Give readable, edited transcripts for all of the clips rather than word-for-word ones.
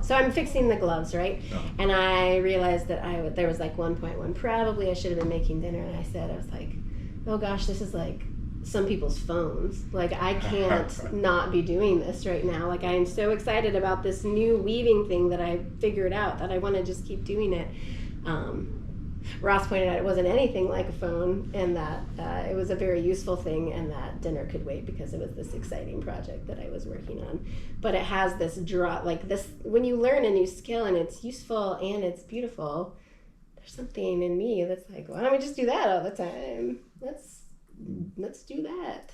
So I'm fixing the gloves, right? Oh. And I realized that there was like one point when probably I should have been making dinner, and I was like, oh gosh, this is like some people's phones. Like, I can't not be doing this right now. Like, I am so excited about this new weaving thing that I figured out that I want to just keep doing it. Ross pointed out it wasn't anything like a phone, and that it was a very useful thing, and that dinner could wait because it was this exciting project that I was working on. But it has this draw, like this, when you learn a new skill and it's useful and it's beautiful, there's something in me that's like, why don't we just do that all the time? Let's do that.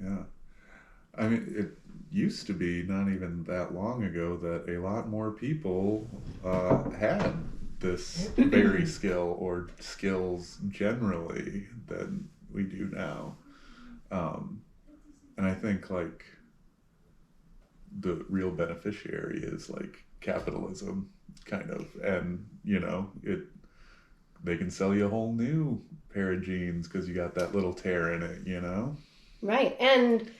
Yeah. I mean, it used to be not even that long ago that a lot more people had this very skill or skills generally than we do now. And I think like the real beneficiary is like capitalism, kind of, and they can sell you a whole new pair of jeans because you got that little tear in it. Right. And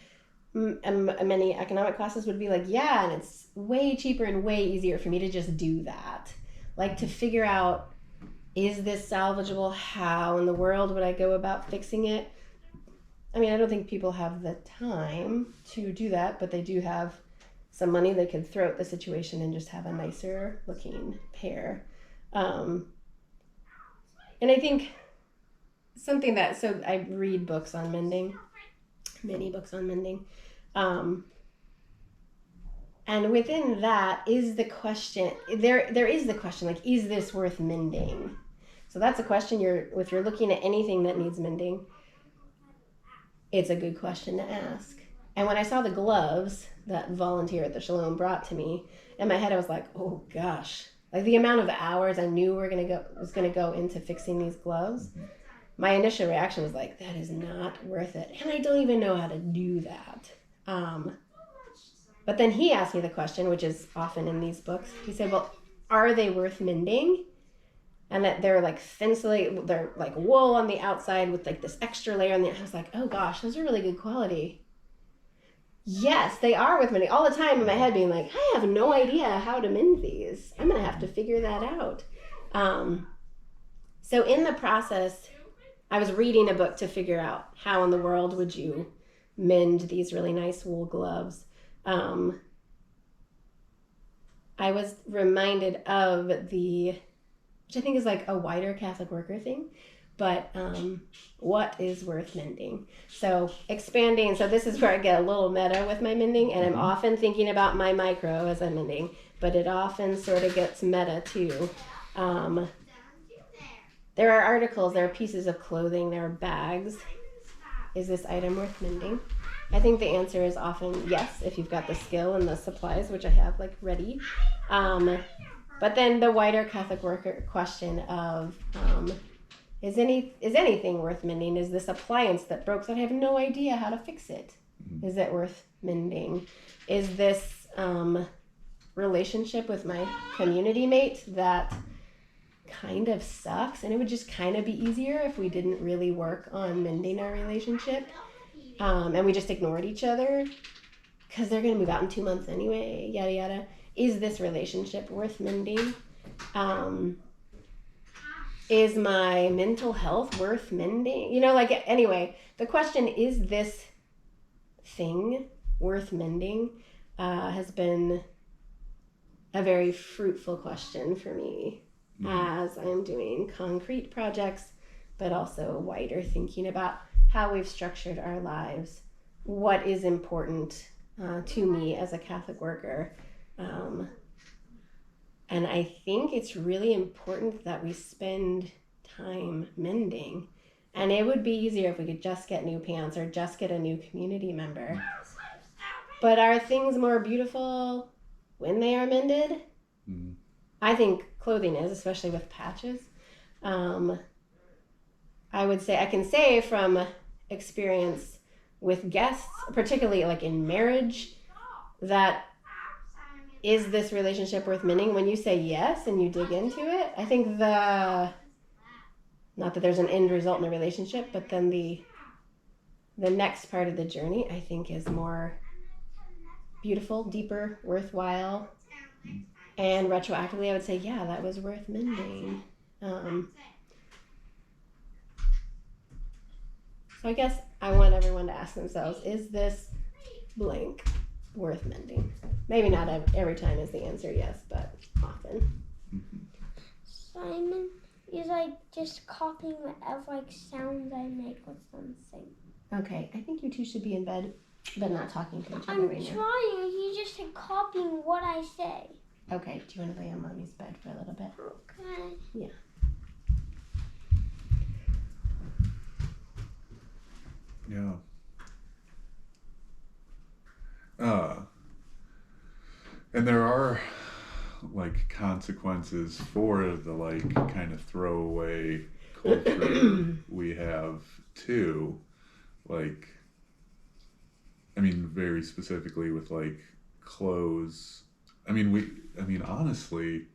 many economic classes would be like, yeah, and it's way cheaper and way easier for me to just do that. Like, to figure out, is this salvageable? How in the world would I go about fixing it? I mean, I don't think people have the time to do that, but they do have some money. They could throw at the situation and just have a nicer looking pair. And I think something that, so I read books on mending, many books on mending. And within that is the question, there is the question, like, is this worth mending? So that's a question if you're looking at anything that needs mending, it's a good question to ask. And when I saw the gloves that volunteer at the Shalom brought to me, in my head I was like, oh gosh, like the amount of hours I knew was going to go into fixing these gloves. My initial reaction was like, that is not worth it. And I don't even know how to do that. But then he asked me the question, which is often in these books. He said, well, are they worth mending? And that they're like they're like wool on the outside with like this extra layer on the. I was like, oh gosh, those are really good quality. Yes, they are worth mending. All the time in my head being like, I have no idea how to mend these. I'm going to have to figure that out. So in the process, I was reading a book to figure out how in the world would you mend these really nice wool gloves. I was reminded of which I think is like a wider Catholic worker thing, but what is worth mending? So expanding, so this is where I get a little meta with my mending, and I'm often thinking about my micro as I'm mending, but it often sort of gets meta too. There are articles, there are pieces of clothing, there are bags. Is this item worth mending? I think the answer is often yes, if you've got the skill and the supplies, which I have like ready. But then the wider Catholic worker question of is anything worth mending? Is this appliance that broke that I have no idea how to fix it? Is it worth mending? Is this relationship with my community mate that kind of sucks, and it would just kind of be easier if we didn't really work on mending our relationship, and we just ignored each other because they're going to move out in 2 months anyway, yada yada. Is this relationship worth mending? Is my mental health worth mending? Anyway, the question, is this thing worth mending, has been a very fruitful question for me as I'm doing concrete projects, but also wider thinking about how we've structured our lives, what is important to me as a Catholic worker. And I think it's really important that we spend time mending. And it would be easier if we could just get new pants or just get a new community member. But are things more beautiful when they are mended? Mm-hmm. I think clothing is, especially with patches. I would say, I can say from experience with guests, particularly like in marriage, that is this relationship worth mending? When you say yes and you dig into it, I think not that there's an end result in the relationship, but then the next part of the journey, I think, is more beautiful, deeper, worthwhile. And retroactively, I would say, yeah, that was worth mending. So I guess I want everyone to ask themselves, is this blank worth mending? Maybe not every time is the answer yes, but often. Simon is like just copying whatever like sounds I make with something. Okay, I think you two should be in bed, but not talking to each other I'm right now. trying. He's just copying what I say. Okay, do you want to lay on mommy's bed for a little bit? Okay. Yeah. Yeah. And there are like consequences for the like kind of throwaway culture we have too. Like, I mean, very specifically with like clothes. I mean, honestly,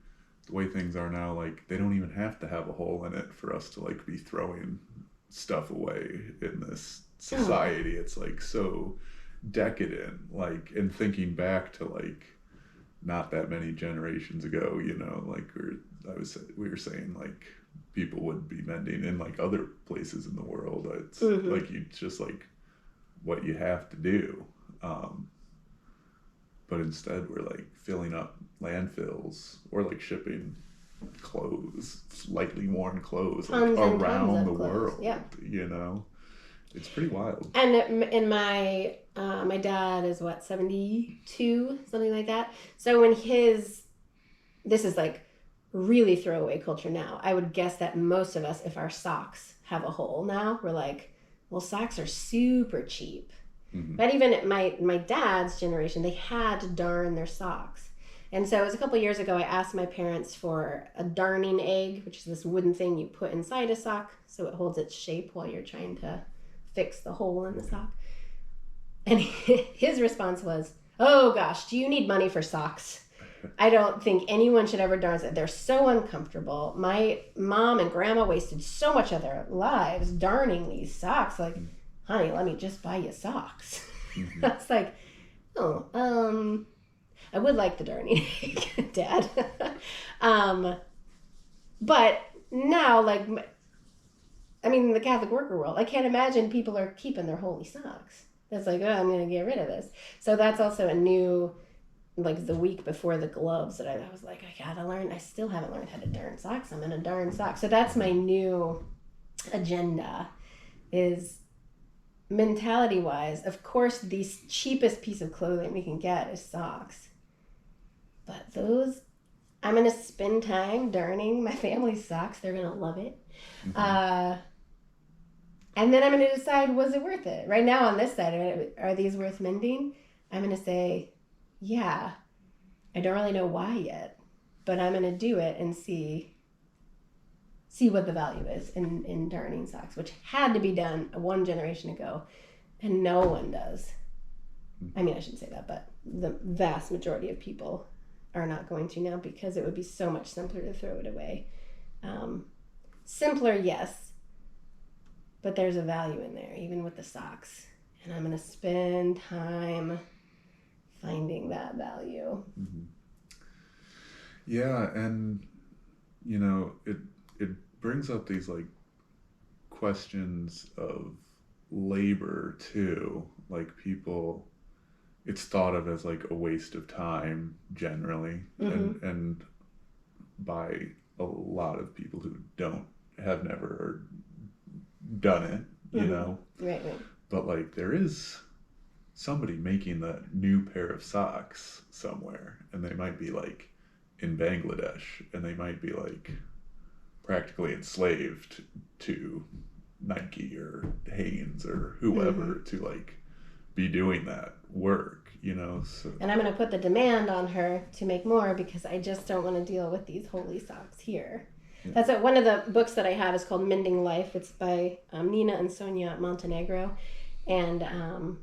the way things are now, like they don't even have to have a hole in it for us to like be throwing stuff away in this society. It's like so decadent, like, and thinking back to like not that many generations ago, you know, like we were saying like people would be mending in like other places in the world. It's like it's just like what you have to do, but instead we're like filling up landfills or like shipping clothes, lightly worn clothes, like around the world. Yeah, you know, it's pretty wild. And in my my dad is what, 72, something like that. So when this is like really throwaway culture now. I would guess that most of us, if our socks have a hole now, we're like, well, socks are super cheap. But even at my dad's generation, they had to darn their socks. And so it was a couple years ago, I asked my parents for a darning egg, which is this wooden thing you put inside a sock so it holds its shape while you're trying to fix the hole in the sock. And his response was, oh gosh, do you need money for socks? I don't think anyone should ever darn it. They're so uncomfortable. My mom and grandma wasted so much of their lives darning these socks. Like, honey, let me just buy you socks. I was like, oh, I would like the darning egg, Dad. But now, like, I mean, the Catholic worker world, I can't imagine people are keeping their holy socks. That's like, oh, I'm going to get rid of this. So that's also a new, like the week before the gloves that I was like, I gotta learn. I still haven't learned how to darn socks. I'm going to darn socks. So that's my new agenda, is mentality-wise. Of course, the cheapest piece of clothing we can get is socks. But those, I'm going to spend time darning my family's socks. They're going to love it. And then I'm going to decide, was it worth it? Right now on this side, are these worth mending? I'm going to say, yeah. I don't really know why yet, but I'm going to do it and see what the value is in darning socks, which had to be done one generation ago, and no one does. I mean, I shouldn't say that, but the vast majority of people are not going to now, because it would be so much simpler to throw it away. Simpler, yes, but there's a value in there, even with the socks. And I'm going to spend time finding that value. Yeah, and you know, it brings up these like questions of labor too. Like people, it's thought of as like a waste of time generally, and by a lot of people who have never done it, you know. Right. But like there is somebody making that new pair of socks somewhere, and they might be like in Bangladesh, and they might be like practically enslaved to Nike or Hanes or whoever to like be doing that work, you know. So. And I'm going to put the demand on her to make more, because I just don't want to deal with these holy socks here. Yeah. That's one of the books that I have is called Mending Life. It's by Nina and Sonia Montenegro, and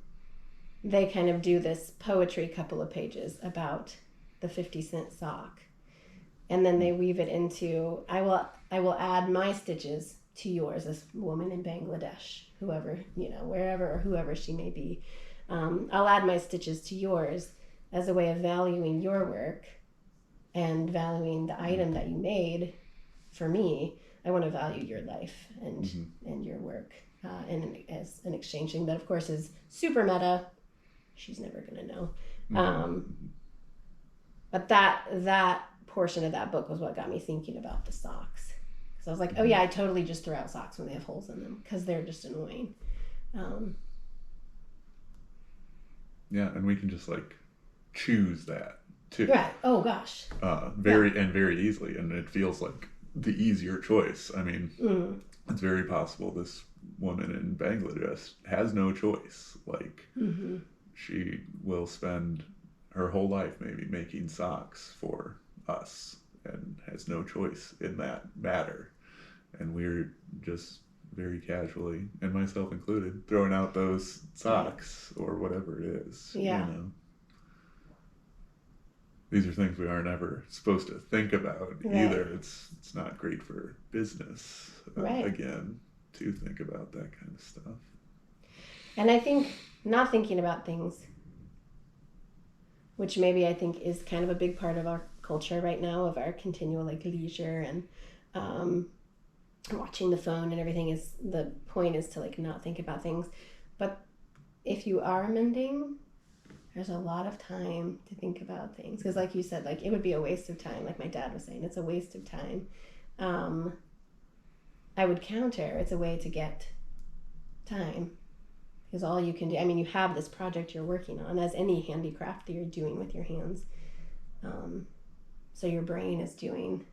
they kind of do this poetry couple of pages about the 50-cent sock, and then they weave it into, I will add my stitches to yours, this woman in Bangladesh, whoever, you know, wherever or whoever she may be. I'll add my stitches to yours as a way of valuing your work and valuing the item that you made, for me, I want to value your life and your work as an exchange thing that, of course, is super meta. She's never going to know. But that portion of that book was what got me thinking about the socks. So I was like, oh yeah, I totally just throw out socks when they have holes in them because they're just annoying. Yeah, and we can just like choose that too. Right. Oh gosh. Very easily, and it feels like the easier choice. I mean, it's very possible this woman in Bangladesh has no choice. Like, she will spend her whole life maybe making socks for us and has no choice in that matter. And we're just very casually, and myself included, throwing out those socks or whatever it is. Yeah. You know? These are things we aren't ever supposed to think about either. It's not great for business, again, to think about that kind of stuff. And I think not thinking about things, which maybe I think is kind of a big part of our culture right now, of our continual like leisure and watching the phone and everything, is the point is to like not think about things. But if you are mending, there's a lot of time to think about things, because like you said, like it would be a waste of time. Like my dad was saying, it's a waste of time. I would counter, it's a way to get time, because all you can do, I mean, you have this project you're working on, as any handicraft that you're doing with your hands. So your brain is doing